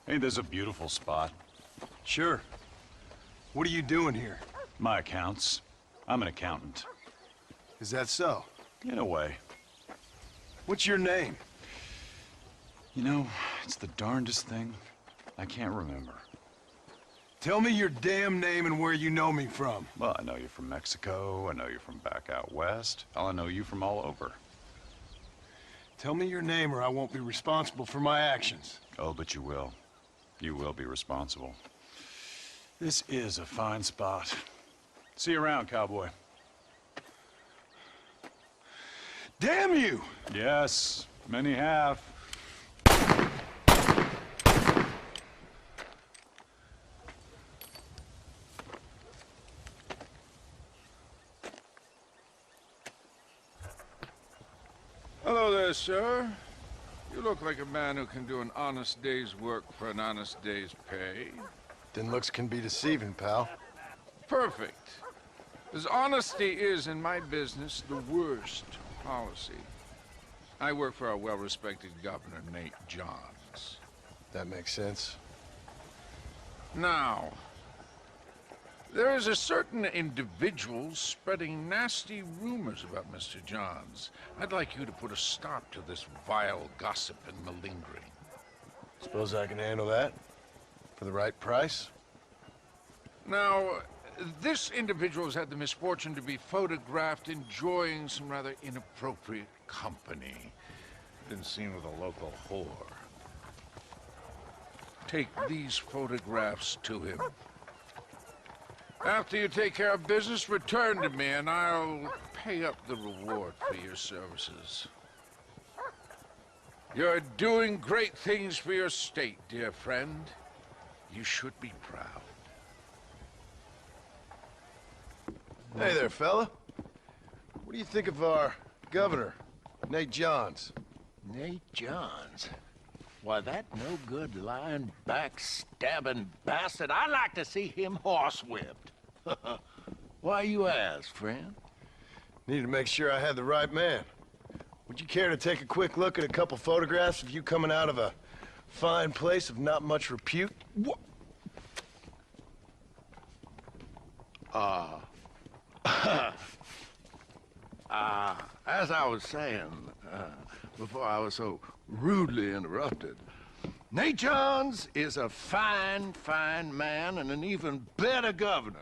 Ain't this a beautiful spot? Sure. What are you doing here? My accounts. I'm an accountant. Is that so? In a way. What's your name? You know, it's the darndest thing. I can't remember. Tell me your damn name and where you know me from. Well, I know you're from Mexico. I know you're from back out west. I know you from all over. Tell me your name or I won't be responsible for my actions. Oh, but you will. You will be responsible. This is a fine spot. See you around, cowboy. Damn you! Yes, many have. Hello there, sir. You look like a man who can do an honest day's work for an honest day's pay. Then looks can be deceiving, pal. Perfect. As honesty is in my business the worst policy. I work for our well-respected governor, Nate Johns. That makes sense. Now, there is a certain individual spreading nasty rumors about Mr. Johns. I'd like you to put a stop to this vile gossip and malingering. Suppose I can handle that? For the right price? Now, this individual has had the misfortune to be photographed enjoying some rather inappropriate company. Been seen with a local whore. Take these photographs to him. After you take care of business, return to me and I'll pay up the reward for your services. You're doing great things for your state, dear friend. You should be proud. Hey there, fella. What do you think of our governor, Nate Johns? Nate Johns? Why, that no-good, lying, backstabbing bastard, I'd like to see him horsewhipped. Why you ask, friend? Needed to make sure I had the right man. Would you care to take a quick look at a couple photographs of you coming out of a fine place of not much repute? As I was saying, before I was so rudely interrupted, Nate Johns is a fine, fine man and an even better governor.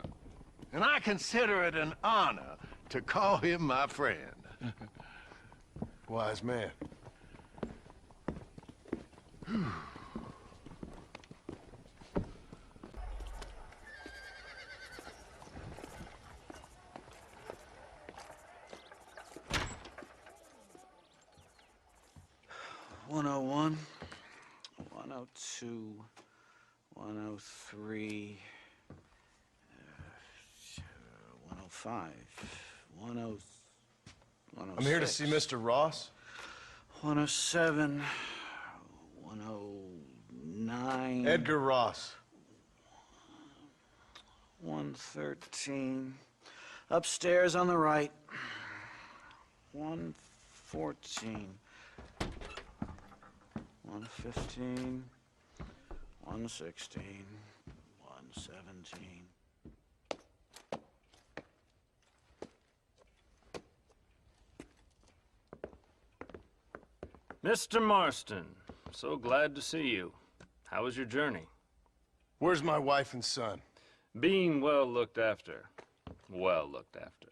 And I consider it an honor to call him my friend. Wise man. .101, 102, 103, 105, 106. I'm here to see Mr. Ross. 107, 109. Edgar Ross. 113. Upstairs on the right. 114. 115. 116. 117. Mr. Marston, so glad to see you. How was your journey? Where's my wife and son? Being well looked after. Well looked after.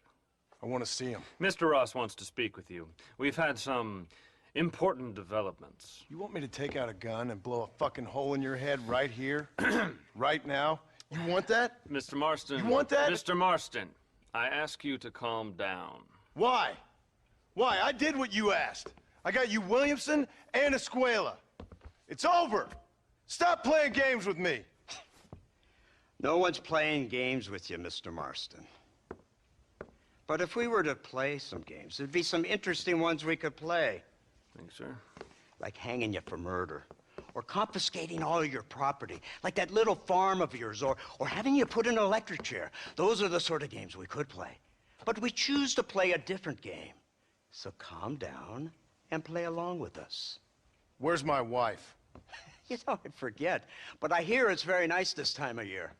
I want to see him. Mr. Ross wants to speak with you. We've had some important developments. You want me to take out a gun and blow a fucking hole in your head right here? Right now? You want that? Mr. Marston. You want that? Mr. Marston, I ask you to calm down. Why? Why? I did what you asked. I got you Williamson and Escuela. It's over. Stop playing games with me. No one's playing games with you, Mr. Marston. But if we were to play some games, there'd be some interesting ones we could play. Thanks, sir. Like hanging you for murder, or confiscating all of your property, like that little farm of yours, or having you put in an electric chair. Those are the sort of games we could play. But we choose to play a different game. So calm down and play along with us. Where's my wife? You know, I forget, but I hear it's very nice this time of year.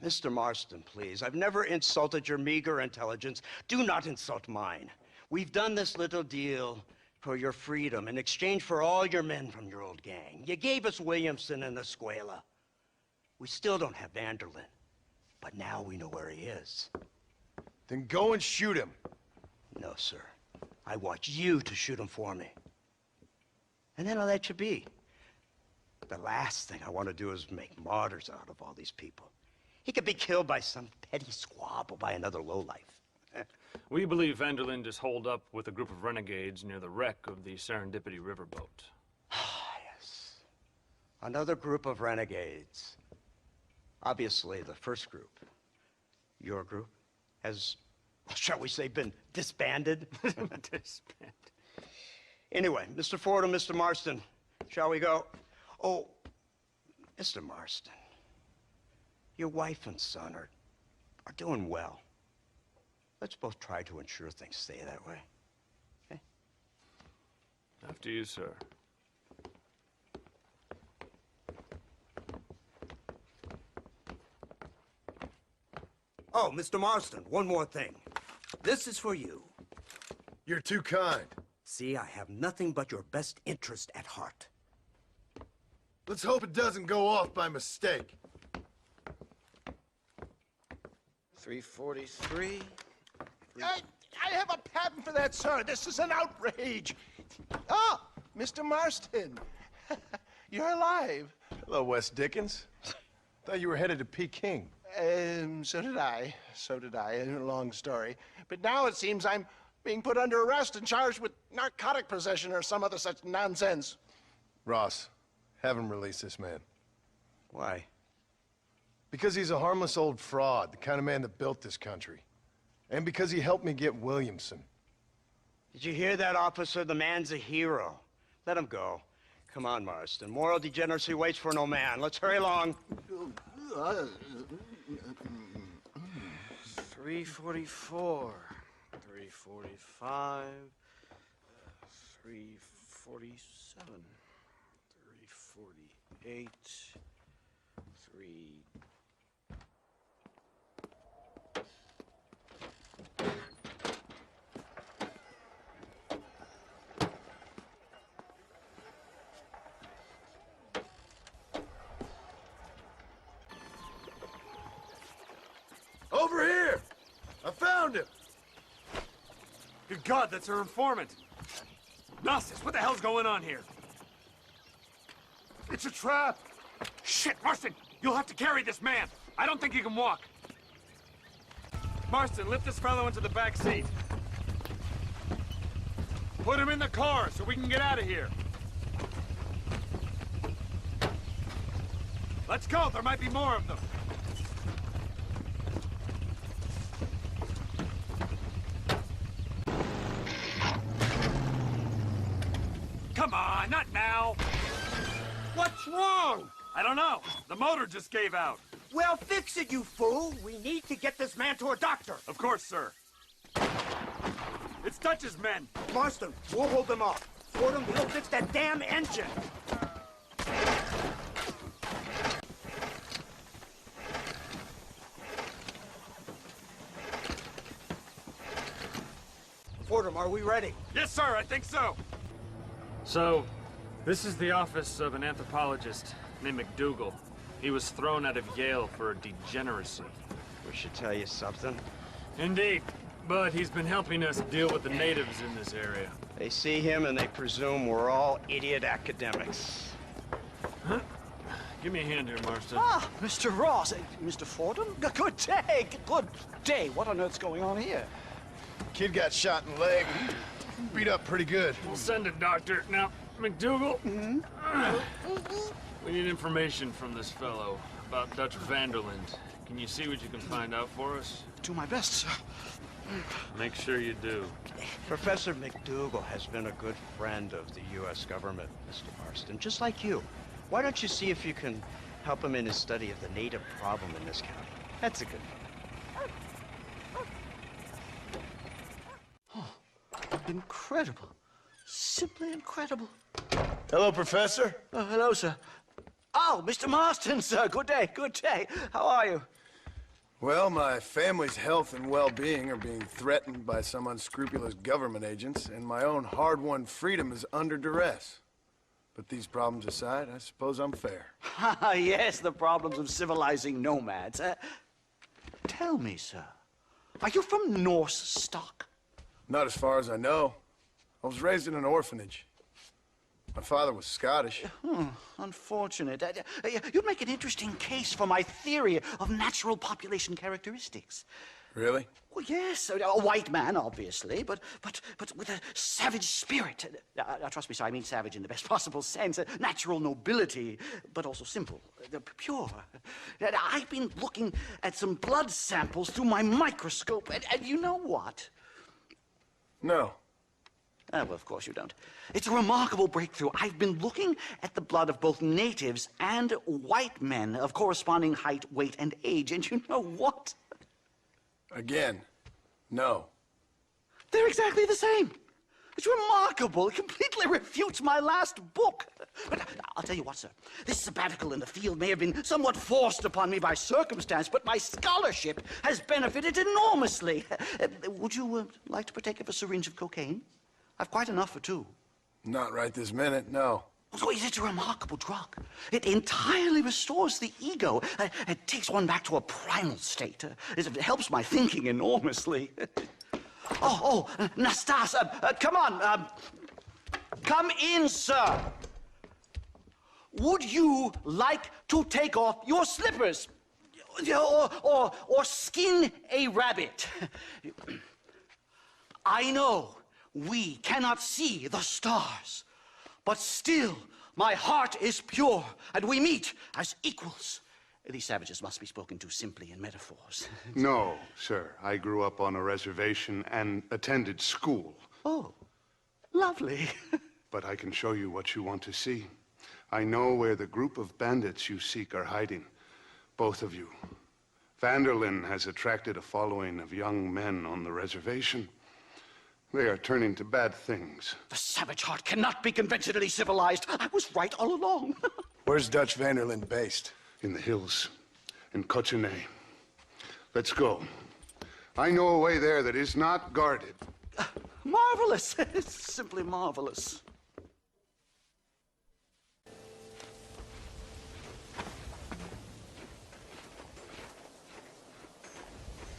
Mr. Marston, please, I've never insulted your meager intelligence. Do not insult mine. We've done this little deal for your freedom in exchange for all your men from your old gang. You gave us Williamson and Escuela. We still don't have Vanderlyn, but now we know where he is. Then go and shoot him. No, sir. I want you to shoot him for me. And then I'll let you be. The last thing I want to do is make martyrs out of all these people. He could be killed by some petty squabble by another lowlife. We believe Vanderlyn is holed up with a group of renegades near the wreck of the Serendipity riverboat. Yes. Another group of renegades. Obviously, the first group, your group, has, shall we say, been disbanded? Disbanded. Anyway, Mr. Ford and Mr. Marston, shall we go? Oh, Mr. Marston, your wife and son are doing well. Let's both try to ensure things stay that way. Okay? After you, sir. Oh, Mr. Marston, one more thing. This is for you. You're too kind. See, I have nothing but your best interest at heart. Let's hope it doesn't go off by mistake. 343. I have a patent for that, sir. This is an outrage. Ah, Mr. Marston. You're alive. Hello, West Dickens. Thought you were headed to Peking. So did I. So did I. A long story. But now it seems I'm being put under arrest and charged with narcotic possession or some other such nonsense. Ross, have him release this man. Why? Because he's a harmless old fraud, the kind of man that built this country. And because he helped me get Williamson. Did you hear that, officer? The man's a hero. Let him go. Come on, Marston. Moral degeneracy waits for no man. Let's hurry along. 344. 345. 347. 348. 3... Over here! I found him! Good God, that's our informant! Gnosis, what the hell's going on here? It's a trap. Shit, Marston! You'll have to carry this man! I don't think he can walk! Marston, lift this fellow into the back seat. Put him in the car so we can get out of here. Let's go, there might be more of them. Come on, not now. What's wrong? I don't know. The motor just gave out. Well, fix it, you fool. We need to get this man to a doctor. Of course, sir. It's Dutch's men. Marston, we'll hold them off. Fordham, we'll fix that damn engine. Fordham, are we ready? Yes, sir, I think so. So, this is the office of an anthropologist named McDougal. He was thrown out of Yale for degeneracy. We should tell you something. Indeed, but he's been helping us deal with the natives in this area. They see him and they presume we're all idiot academics. Huh? Give me a hand here, Marston. Ah, Mr. Ross. Mr. Fordham? Good day. Good day. What on earth's going on here? Kid got shot in the leg. Beat up pretty good. We'll send a doctor. Now, McDougal, we need information from this fellow about Dutch Vanderlyn. Can you see what you can find out for us? Do my best, sir. Make sure you do. Professor McDougal has been a good friend of the U.S. government, Mr. Marston, just like you. Why don't you see if you can help him in his study of the native problem in this county? That's a good one. Incredible. Simply incredible. Hello, Professor. Hello, sir. Oh, Mr. Marston, sir. Good day, good day. How are you? Well, my family's health and well-being are being threatened by some unscrupulous government agents, and my own hard-won freedom is under duress. But these problems aside, I suppose I'm fair. Yes, the problems of civilizing nomads. Tell me, sir, are you from Norse stock? Not as far as I know. I was raised in an orphanage. My father was Scottish. Unfortunate. You'd make an interesting case for my theory of natural population characteristics. Really? Well, yes, a white man, obviously, but with a savage spirit. Trust me, sir, I mean savage in the best possible sense. Natural nobility, but also simple, pure. I've been looking at some blood samples through my microscope, and you know what? No. Well, of course you don't. It's a remarkable breakthrough. I've been looking at the blood of both natives and white men of corresponding height, weight, and age, and you know what? Again, no. They're exactly the same. It's remarkable. It completely refutes my last book. But I'll tell you what, sir. This sabbatical in the field may have been somewhat forced upon me by circumstance, but my scholarship has benefited enormously. Would you like to partake of a syringe of cocaine? I've quite enough for two. Not right this minute, no. So it's a remarkable drug. It entirely restores the ego. It takes one back to a primal state. It helps my thinking enormously. Nastas, come on. Come in, sir. Would you like to take off your slippers? Or skin a rabbit? I know we cannot see the stars, but still my heart is pure, and we meet as equals. These savages must be spoken to simply in metaphors. No, sir. I grew up on a reservation and attended school. Oh, lovely. But I can show you what you want to see. I know where the group of bandits you seek are hiding. Both of you. Vanderlyn has attracted a following of young men on the reservation. They are turning to bad things. The savage heart cannot be conventionally civilized. I was right all along. Where's Dutch Vanderlyn based? In the hills, in Cochene. Let's go. I know a way there that is not guarded. Marvelous. It's simply marvelous.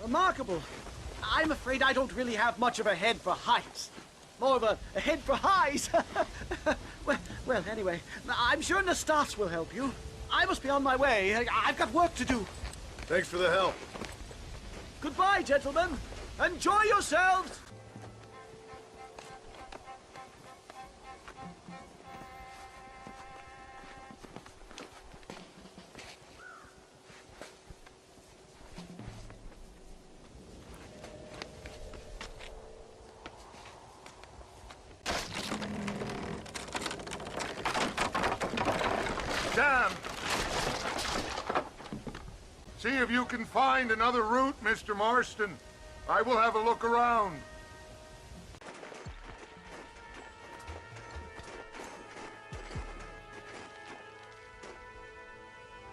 Remarkable. I'm afraid I don't really have much of a head for heights. More of a head for highs. well, anyway, I'm sure Nastas will help you. I must be on my way. I've got work to do. Thanks for the help. Goodbye, gentlemen. Enjoy yourselves. Sam! See if you can find another route, Mr. Marston. I will have a look around.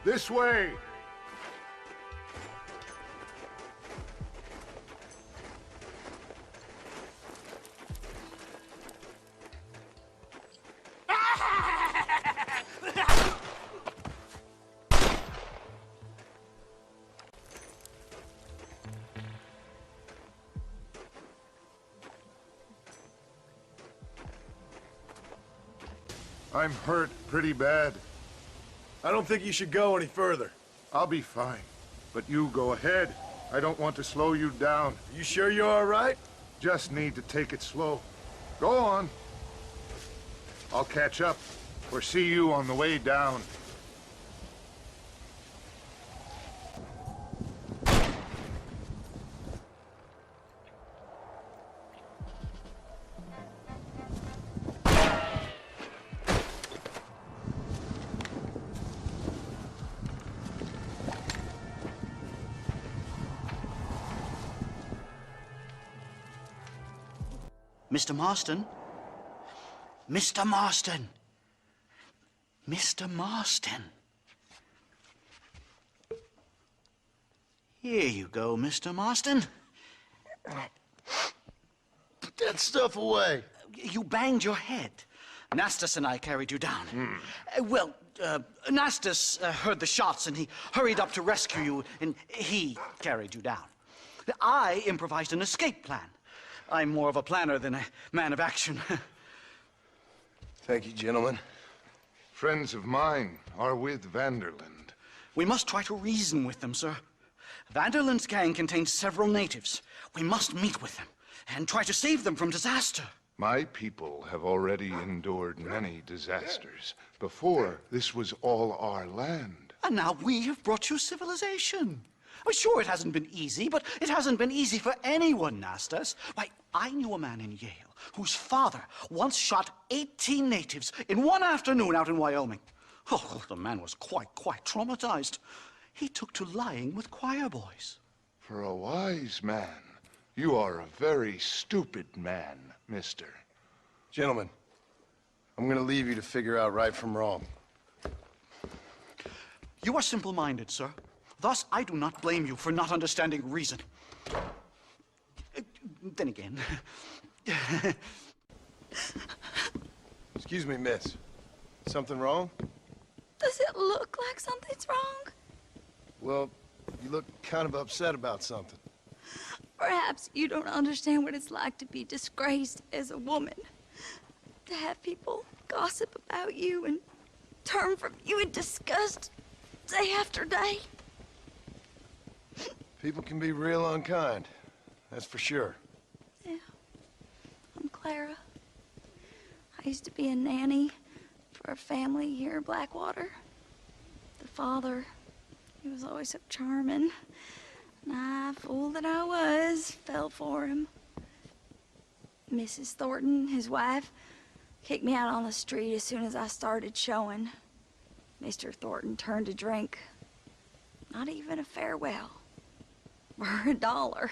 This way. I'm hurt pretty bad. I don't think you should go any further. I'll be fine. But you go ahead. I don't want to slow you down. You sure you're all right? Just need to take it slow. Go on. I'll catch up or see you on the way down. Mr. Marston? Mr. Marston! Mr. Marston. Here you go, Mr. Marston. Put that stuff away. You banged your head. Nastas and I carried you down. Nastas heard the shots and he hurried up to rescue you, and he carried you down. I improvised an escape plan. I'm more of a planner than a man of action. Thank you, gentlemen. Friends of mine are with Vanderland. We must try to reason with them, sir. Vanderland's gang contains several natives. We must meet with them and try to save them from disaster. My people have already endured many disasters. Before, this was all our land. And now we have brought you civilization. Well, sure, it hasn't been easy, but it hasn't been easy for anyone, Nastas. Why, I knew a man in Yale whose father once shot 18 natives in one afternoon out in Wyoming. Oh, the man was quite traumatized. He took to lying with choir boys. For a wise man, you are a very stupid man, mister. Gentlemen, I'm gonna leave you to figure out right from wrong. You are simple-minded, sir. Thus, I do not blame you for not understanding reason. Then again... Excuse me, miss. Something wrong? Does it look like something's wrong? Well, you look kind of upset about something. Perhaps you don't understand what it's like to be disgraced as a woman. To have people gossip about you and turn from you in disgust day after day. People can be real unkind, that's for sure. Yeah, I'm Clara. I used to be a nanny for a family here in Blackwater. The father, he was always so charming. And I, fool that I was, fell for him. Mrs. Thornton, his wife, kicked me out on the street as soon as I started showing. Mr. Thornton turned to drink. Not even a farewell. For $1.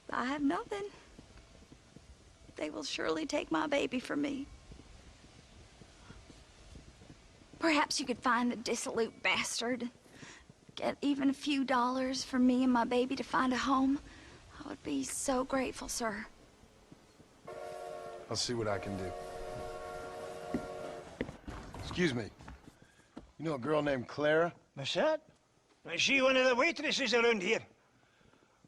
I have nothing. They will surely take my baby from me. Perhaps you could find the dissolute bastard. Get even a few dollars for me and my baby to find a home. I would be so grateful, sir. I'll see what I can do. Excuse me. You know a girl named Clara? What's that? Is she one of the waitresses around here?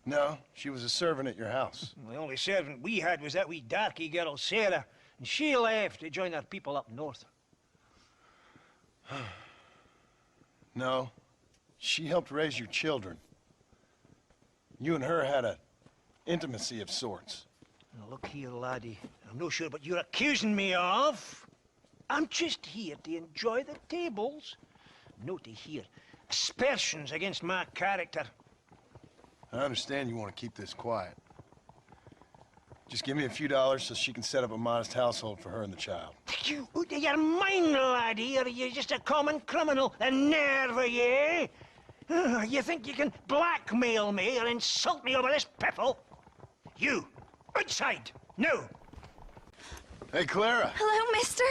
No, she was a servant at your house. The only servant we had was that wee darky girl, Sarah, and she left to join our people up north. No, she helped raise your children. You and her had an intimacy of sorts. Now look here, laddie. I'm not sure what you're accusing me of. I'm just here to enjoy the tables, not to hear aspersions against my character. I understand you want to keep this quiet. Just give me a few dollars so she can set up a modest household for her and the child. You're mine, laddie, or are you just a common criminal? The nerve of you! You think you can blackmail me or insult me over this piffle? You, outside, no! Hey, Clara! Hello, mister.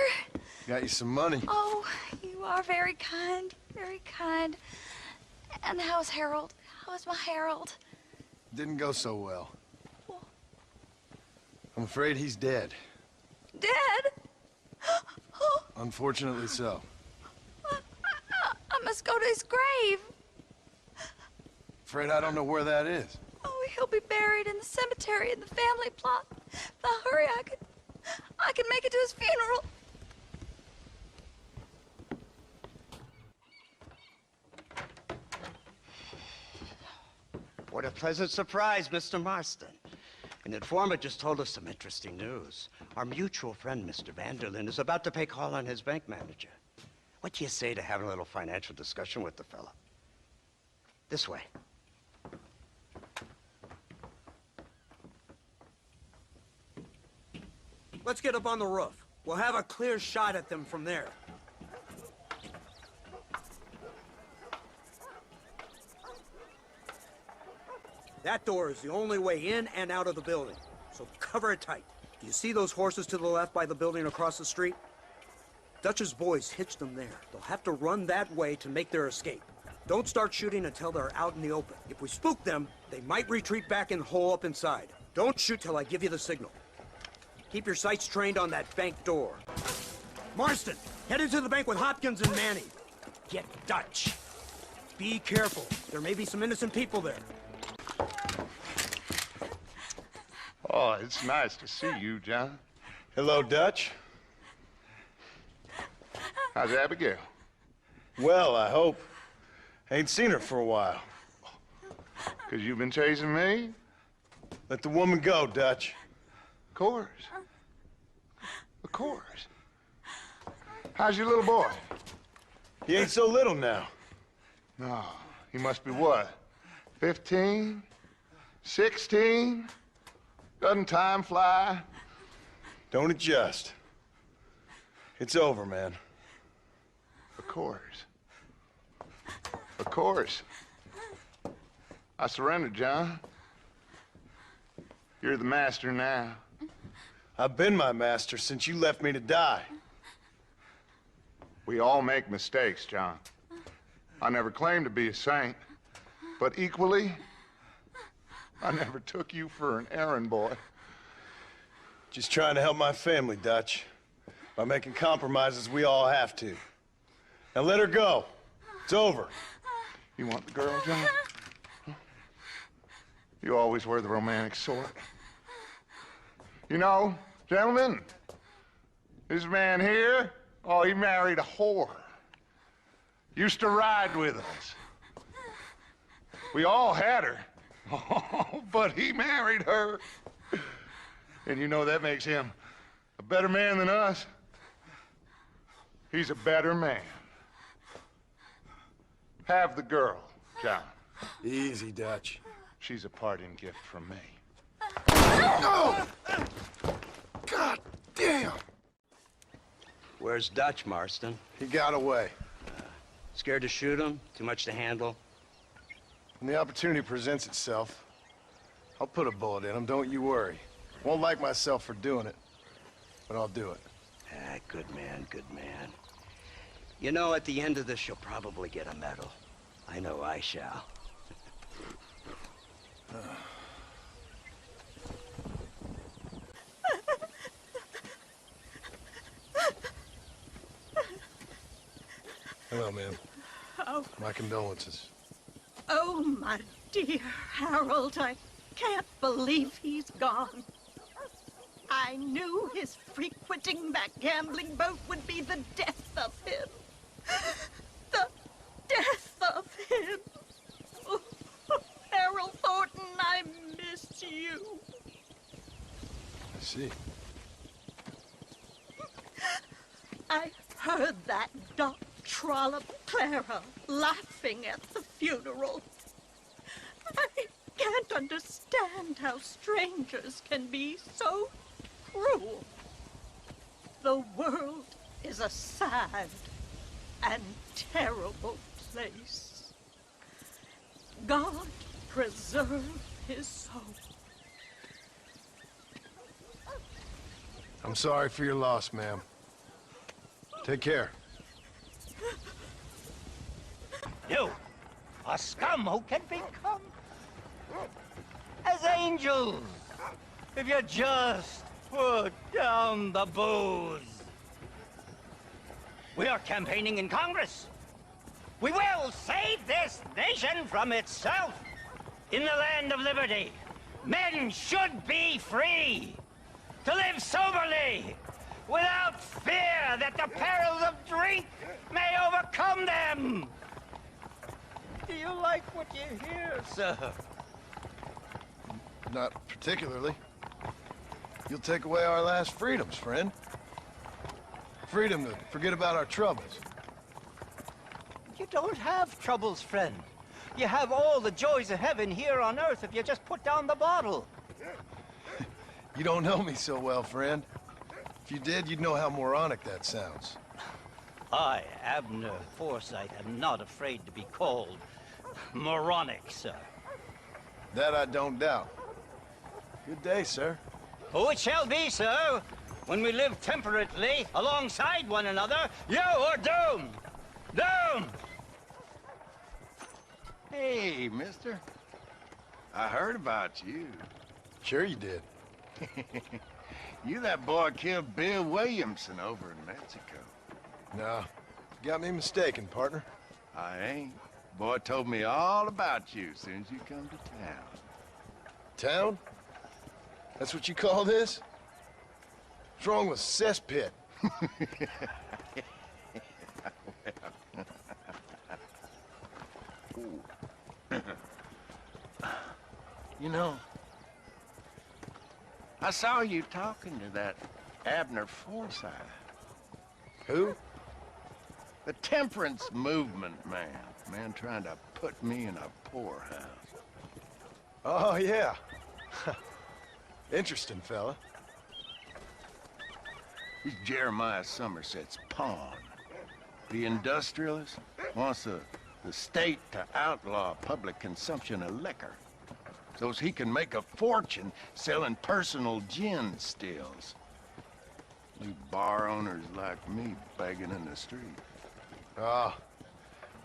Got you some money. Oh, you are very kind, very kind. And how's Harold? How's my Harold? Didn't go so well. I'm afraid he's dead. Dead? Oh, Unfortunately so. I must go to his grave. Afraid I don't know where that is. Oh, he'll be buried in the cemetery in the family plot. If I hurry, I can make it to his funeral. What a pleasant surprise, Mr. Marston. An informant just told us some interesting news. Our mutual friend, Mr. Vanderland, is about to pay call on his bank manager. What do you say to having a little financial discussion with the fella? This way. Let's get up on the roof. We'll have a clear shot at them from there. That door is the only way in and out of the building, so cover it tight. Do you see those horses to the left by the building across the street? Dutch's boys hitched them there. They'll have to run that way to make their escape. Don't start shooting until they're out in the open. If we spook them, they might retreat back and hole up inside. Don't shoot till I give you the signal. Keep your sights trained on that bank door. Marston, head into the bank with Hopkins and Manny. Get Dutch. Be careful. There may be some innocent people there. Oh, it's nice to see you, John. Hello, Dutch. How's Abigail? Well, I hope. Ain't seen her for a while. 'Cause you've been chasing me? Let the woman go, Dutch. Of course. Of course. How's your little boy? He ain't so little now. No, he must be what? 15? 16? Doesn't time fly? Don't adjust. It's over, man. Of course. Of course. I surrendered, John. You're the master now. I've been my master since you left me to die. We all make mistakes, John. I never claimed to be a saint, but equally, I never took you for an errand boy. Just trying to help my family, Dutch. By making compromises we all have to. Now let her go. It's over. You want the girl, John? You always were the romantic sort. You know, gentlemen, this man here, oh, he married a whore. Used to ride with us. We all had her. Oh, but he married her. And you know that makes him a better man than us. He's a better man. Have the girl, John. Easy, Dutch. She's a parting gift from me. Oh! God damn! Where's Dutch, Marston? He got away. Scared to shoot him? Too much to handle? When the opportunity presents itself, I'll put a bullet in him, don't you worry. Won't like myself for doing it, but I'll do it. Ah, good man, good man. You know, at the end of this, you'll probably get a medal. I know I shall. Hello, ma'am. Oh. My condolences. Oh, my dear Harold, I can't believe he's gone. I knew his frequenting that gambling boat would be the death of him. The death of him. Oh, Harold Thornton, I miss you. I see. I heard that Doc Trollop Clara laughing at the funeral. I can't understand how strangers can be so cruel. The world is a sad and terrible place. God preserve his soul. I'm sorry for your loss, ma'am. Take care. You, a scum who can become as angels if you just put down the booze. We are campaigning in Congress. We will save this nation from itself. In the land of liberty, men should be free to live soberly, without fear that the perils of drink may overcome them. Do you like what you hear, sir? Not particularly. You'll take away our last freedoms, friend. Freedom to forget about our troubles. You don't have troubles, friend. You have all the joys of heaven here on earth if you just put down the bottle. You don't know me so well, friend. If you did, you'd know how moronic that sounds. I, Abner Forsyth, am not afraid to be called moronic, sir. That I don't doubt. Good day, sir. Oh, it shall be, sir. When we live temperately alongside one another, you are doomed! Doomed! Hey, mister. I heard about you. Sure you did. You that boy killed Bill Williamson over in Mexico. No, you got me mistaken, partner. I ain't. Boy told me all about you as soon as you come to town. Town? That's what you call this? What's wrong with cesspit? You know, I saw you talking to that Abner Forsyth. Who? The temperance movement man. Man trying to put me in a poorhouse. Oh, yeah. Interesting fella. He's Jeremiah Somerset's pawn. The industrialist wants the state to outlaw public consumption of liquor so he can make a fortune selling personal gin stills. You bar owners like me begging in the street. Ah,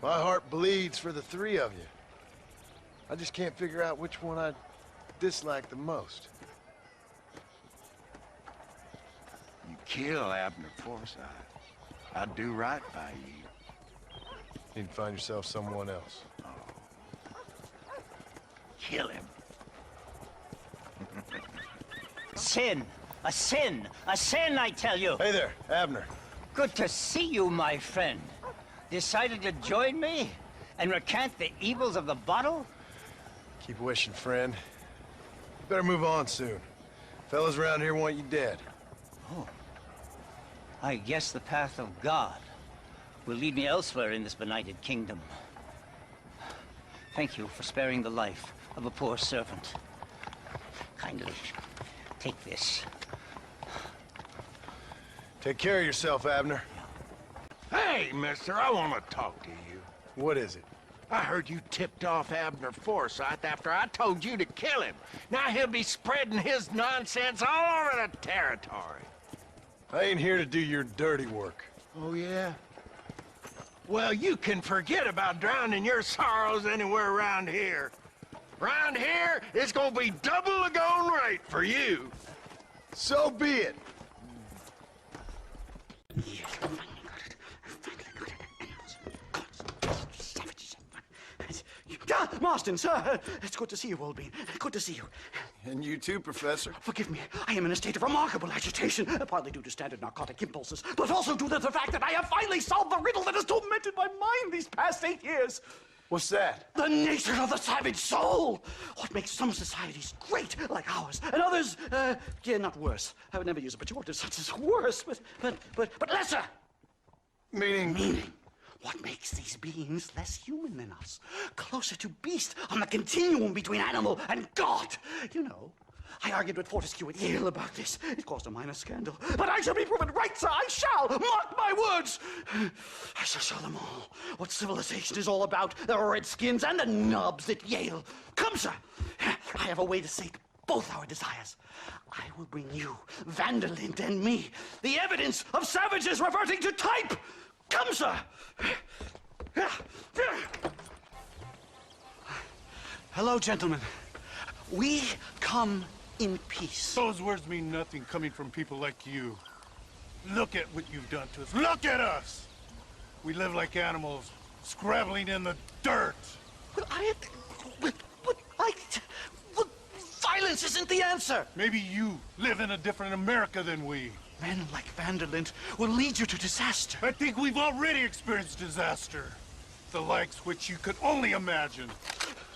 my heart bleeds for the three of you. I just can't figure out which one I dislike the most. You kill Abner Forsyth, I'd do right by you. Need to find yourself someone else. Kill him. Sin! A sin! A sin, I tell you! Hey there, Abner. Good to see you, my friend. Decided to join me and recant the evils of the bottle? Keep wishing, friend. You better move on soon. Fellas around here want you dead. Oh. I guess the path of God will lead me elsewhere in this benighted kingdom. Thank you for sparing the life of a poor servant. Kindly take this. Take care of yourself, Abner. Hey, mister, I want to talk to you. What is it? I heard you tipped off Abner Forsyth after I told you to kill him. Now he'll be spreading his nonsense all over the territory. I ain't here to do your dirty work. Oh, yeah? Well, you can forget about drowning your sorrows anywhere around here. Around here, it's gonna be double the going rate for you. So be it. Marston, sir! It's good to see you, old bean. Good to see you. And you too, Professor. Forgive me. I am in a state of remarkable agitation, partly due to standard narcotic impulses, but also due to the fact that I have finally solved the riddle that has tormented my mind these past 8 years. What's that? The nature of the savage soul. What makes some societies great, like ours, and others, yeah, not worse. I would never use a pejorative such as worse, but lesser. Meaning? What makes these beings less human than us? Closer to beast on the continuum between animal and God. You know, I argued with Fortescue at Yale about this. It caused a minor scandal. But I shall be proven right, sir. I shall. Mark my words. I shall show them all what civilization is all about. The redskins and the nubs at Yale. Come, sir. I have a way to sate both our desires. I will bring you, Vanderlinde and me, the evidence of savages reverting to type. Come, sir! Hello, gentlemen. We come in peace. Those words mean nothing coming from people like you. Look at what you've done to us. Look at us! We live like animals, scrabbling in the dirt. But violence isn't the answer. Maybe you live in a different America than we. Men like Vanderlinde will lead you to disaster. I think we've already experienced disaster. The likes which you could only imagine.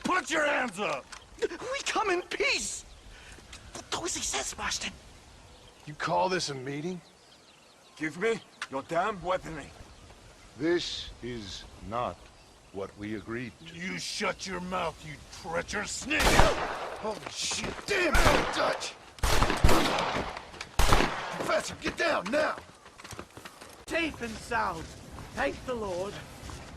Put your hands up! We come in peace! Do as he says, Marston. You call this a meeting? Give me your damn weaponry. This is not what we agreed to. You shut your mouth, you treacherous snake! Holy shit! Damn it, Dutch! Professor, get down now! Safe and sound. Thank the Lord.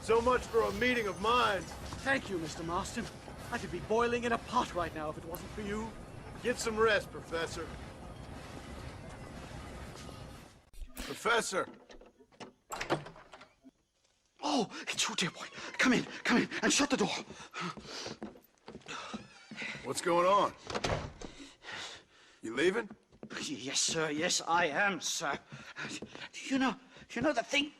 So much for a meeting of minds. Thank you, Mr. Marston. I could be boiling in a pot right now if it wasn't for you. Get some rest, Professor. Professor! Oh, it's you, dear boy. Come in, and shut the door. What's going on? You leaving? Yes, sir. Yes, I am, sir. You know the thing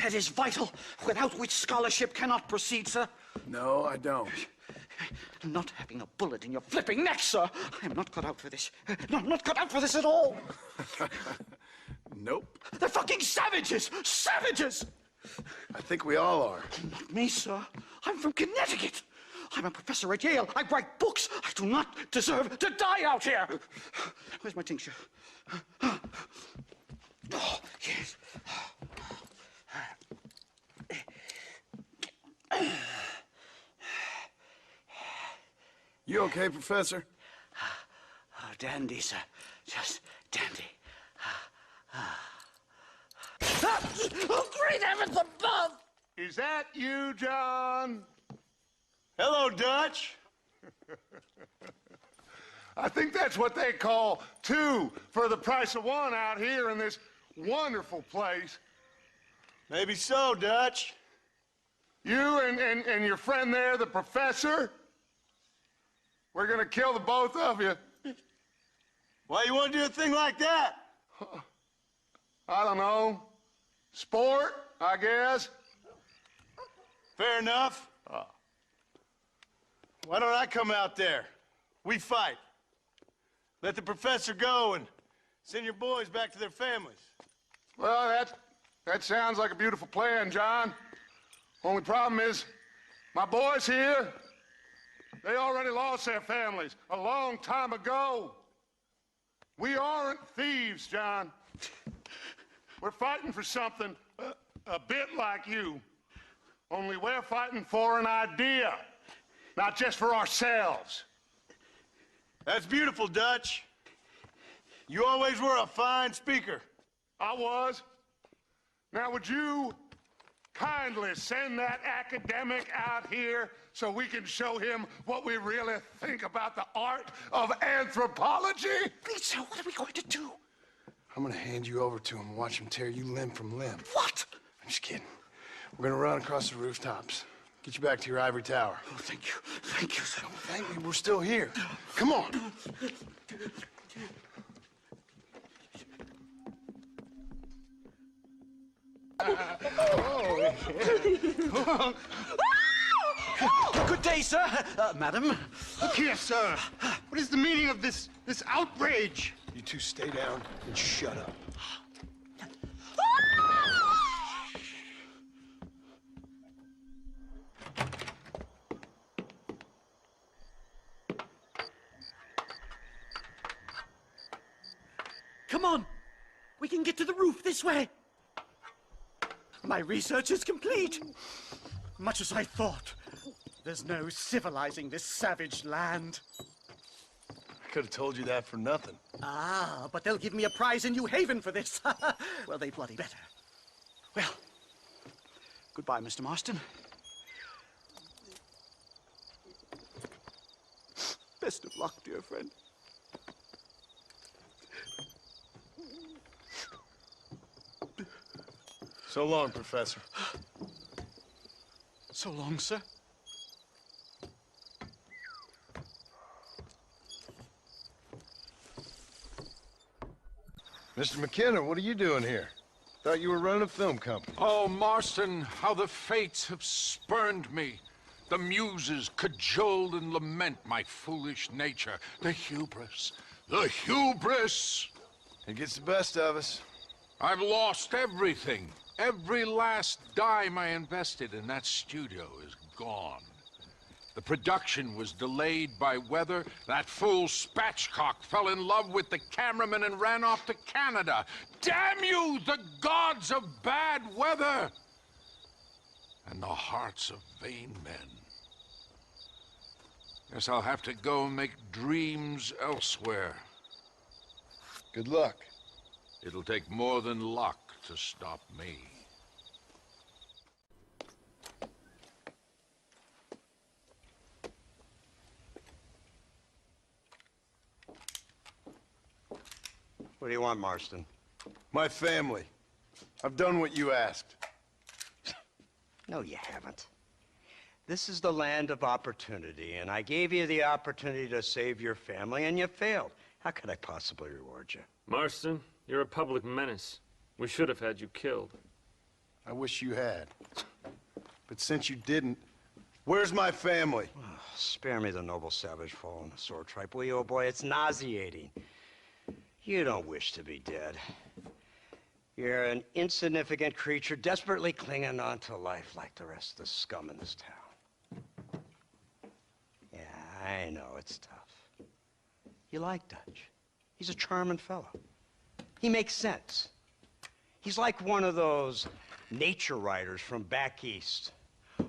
that is vital, without which scholarship cannot proceed, sir? No, I don't. Not having a bullet in your flipping neck, sir. I am not cut out for this. No, I'm not cut out for this at all. Nope. They're fucking savages! Savages! I think we all are. Not me, sir. I'm from Connecticut. I'm a professor at Yale. I write books. I do not deserve to die out here. Where's my tincture? Oh, yes. You okay, Professor? Oh, dandy, sir. Just dandy. Oh, great heavens above! Is that you, John? Hello, Dutch. I think that's what they call two for the price of one out here in this wonderful place. Maybe so, Dutch. You and your friend there, the professor, we're gonna kill the both of you. Why you want to do a thing like that? I don't know. Sport, I guess. Fair enough. Why don't I come out there? We fight. Let the professor go and send your boys back to their families. Well, that sounds like a beautiful plan, John. Only problem is, my boys here, they already lost their families a long time ago. We aren't thieves, John. We're fighting for something a bit like you. Only we're fighting for an idea, not just for ourselves. That's beautiful, Dutch. You always were a fine speaker. I was. Now, would you kindly send that academic out here so we can show him what we really think about the art of anthropology? Please, sir, what are we going to do? I'm gonna hand you over to him and watch him tear you limb from limb. What? I'm just kidding. We're gonna run across the rooftops. Get you back to your ivory tower. Oh, thank you. Thank you, sir. Don't thank me. We're still here. Come on. Good day, sir. Madam. Look here, sir. What is the meaning of this outrage? You two stay down and shut up. Come on. We can get to the roof this way. My research is complete. Much as I thought. There's no civilizing this savage land. I could have told you that for nothing. Ah, but they'll give me a prize in New Haven for this. Well, they bloody better. Well, goodbye, Mr. Marston. Best of luck, dear friend. So long, Professor. So long, sir. Mr. McKenna, what are you doing here? Thought you were running a film company. Oh, Marston, how the fates have spurned me. The muses cajole and lament my foolish nature. The hubris. The hubris! It gets the best of us. I've lost everything. Every last dime I invested in that studio is gone. The production was delayed by weather. That fool Spatchcock fell in love with the cameraman and ran off to Canada. Damn you, the gods of bad weather! And the hearts of vain men. Guess I'll have to go and make dreams elsewhere. Good luck. It'll take more than luck to stop me. What do you want, Marston? My family. I've done what you asked. No, you haven't. This is the land of opportunity, and I gave you the opportunity to save your family, and you failed. How could I possibly reward you? Marston, you're a public menace. We should have had you killed. I wish you had. But since you didn't, where's my family? Oh, spare me the noble savage fall on the sword tripe, will you, old boy? It's nauseating. You don't wish to be dead. You're an insignificant creature desperately clinging on to life like the rest of the scum in this town. Yeah, I know it's tough. You like Dutch. He's a charming fellow. He makes sense. He's like one of those nature writers from back east.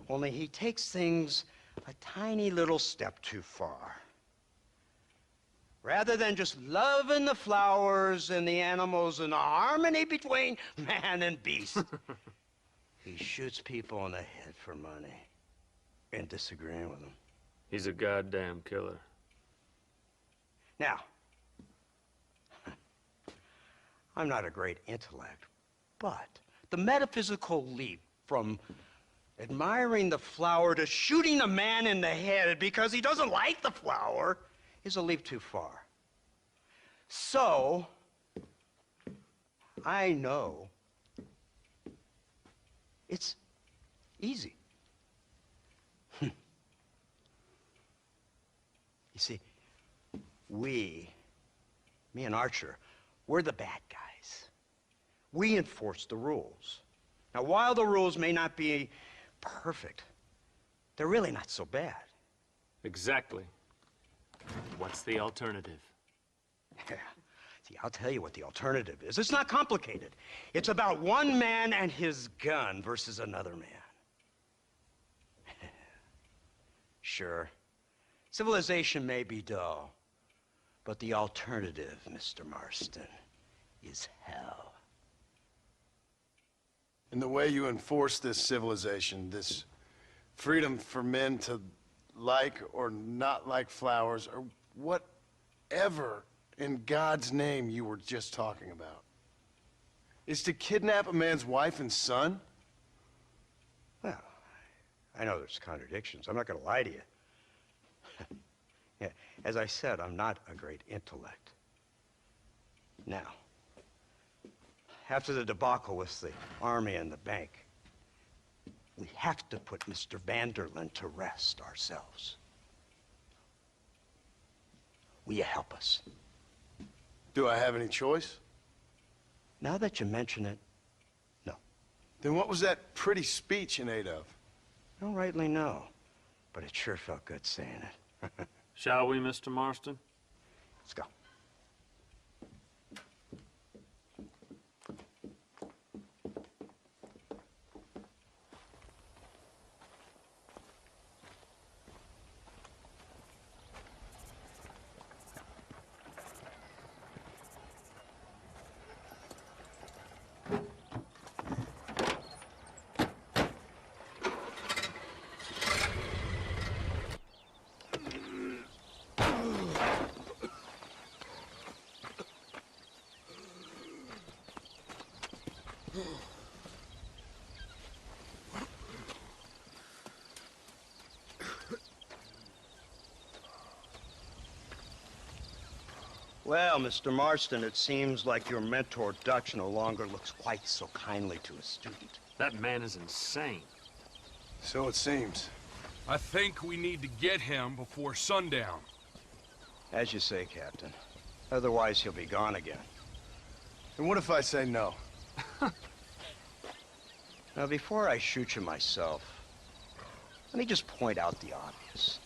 Only he takes things a tiny little step too far. Rather than just loving the flowers and the animals and the harmony between man and beast, he shoots people in the head for money and disagreeing with them. He's a goddamn killer. Now, I'm not a great intellect, but the metaphysical leap from admiring the flower to shooting a man in the head because he doesn't like the flower is a leap too far. So, I know it's easy. You see, me and Archer, we're the bad guys. We enforce the rules. Now, while the rules may not be perfect, they're really not so bad. Exactly. What's the alternative? Yeah. See, I'll tell you what the alternative is. It's not complicated. It's about one man and his gun versus another man. Sure, civilization may be dull, but the alternative, Mr. Marston, is hell. And the way you enforce this civilization, this freedom for men to like or not like flowers, or whatever in God's name you were just talking about, is to kidnap a man's wife and son? Well, I know there's contradictions. I'm not going to lie to you. Yeah, as I said, I'm not a great intellect. Now, after the debacle with the army and the bank, we have to put Mr. Vanderlyn to rest ourselves. Will you help us? Do I have any choice? Now that you mention it, no. Then what was that pretty speech in aid of? I don't rightly know, but it sure felt good saying it. Shall we, Mr. Marston? Let's go. Well, Mr. Marston, it seems like your mentor Dutch no longer looks quite so kindly to a student. That man is insane. So it seems. I think we need to get him before sundown. As you say, Captain. Otherwise, he'll be gone again. And what if I say no? Now, before I shoot you myself, let me just point out the obvious.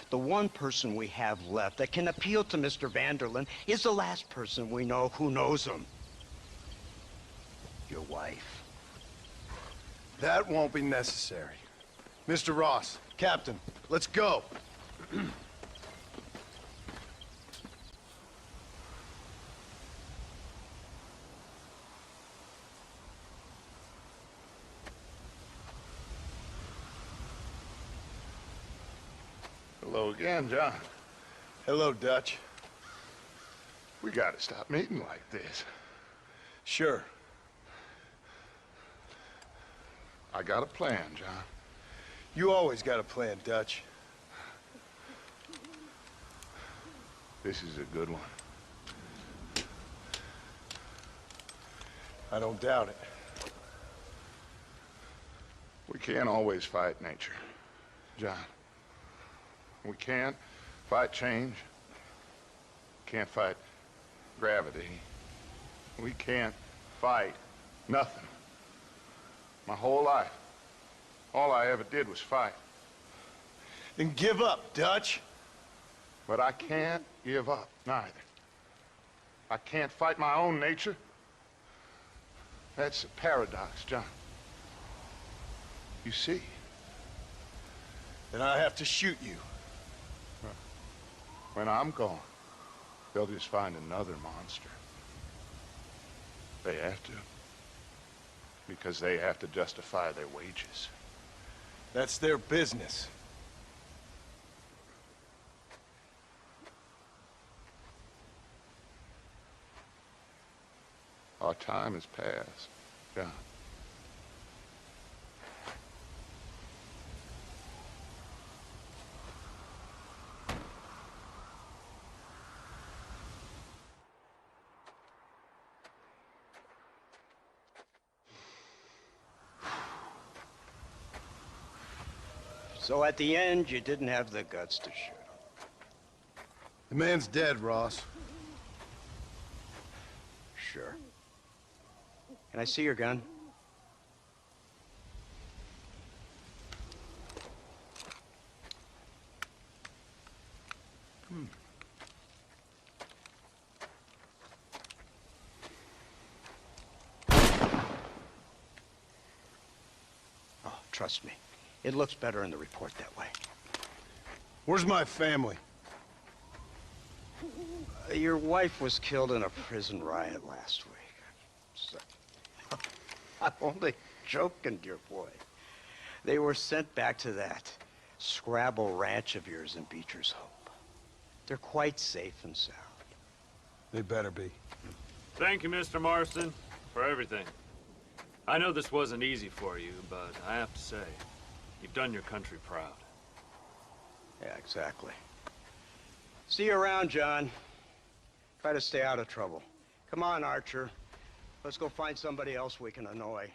The one person we have left that can appeal to Mr. Vanderlyn is the last person we know who knows him. Your wife. That won't be necessary. Mr. Ross, Captain, let's go. Hello again, John. Hello, Dutch. We gotta stop meeting like this. Sure. I got a plan, John. You always got a plan, Dutch. This is a good one. I don't doubt it. We can't always fight nature, John. We can't fight change. Can't fight gravity. We can't fight nothing. My whole life, all I ever did was fight. Then give up, Dutch. But I can't give up, neither. I can't fight my own nature. That's a paradox, John. You see? Then I have to shoot you. When I'm gone, they'll just find another monster. They have to. Because they have to justify their wages. That's their business. Our time has passed, John. So at the end, you didn't have the guts to shoot him. The man's dead, Ross. Sure. Can I see your gun? Oh, trust me. It looks better in the report that way. Where's my family? Your wife was killed in a prison riot last week. So, I'm only joking, dear boy. They were sent back to that Scrabble ranch of yours in Beecher's Hope. They're quite safe and sound. They better be. Thank you, Mr. Marston, for everything. I know this wasn't easy for you, but I have to say, you've done your country proud. Yeah, exactly. See you around, John. Try to stay out of trouble. Come on, Archer. Let's go find somebody else we can annoy.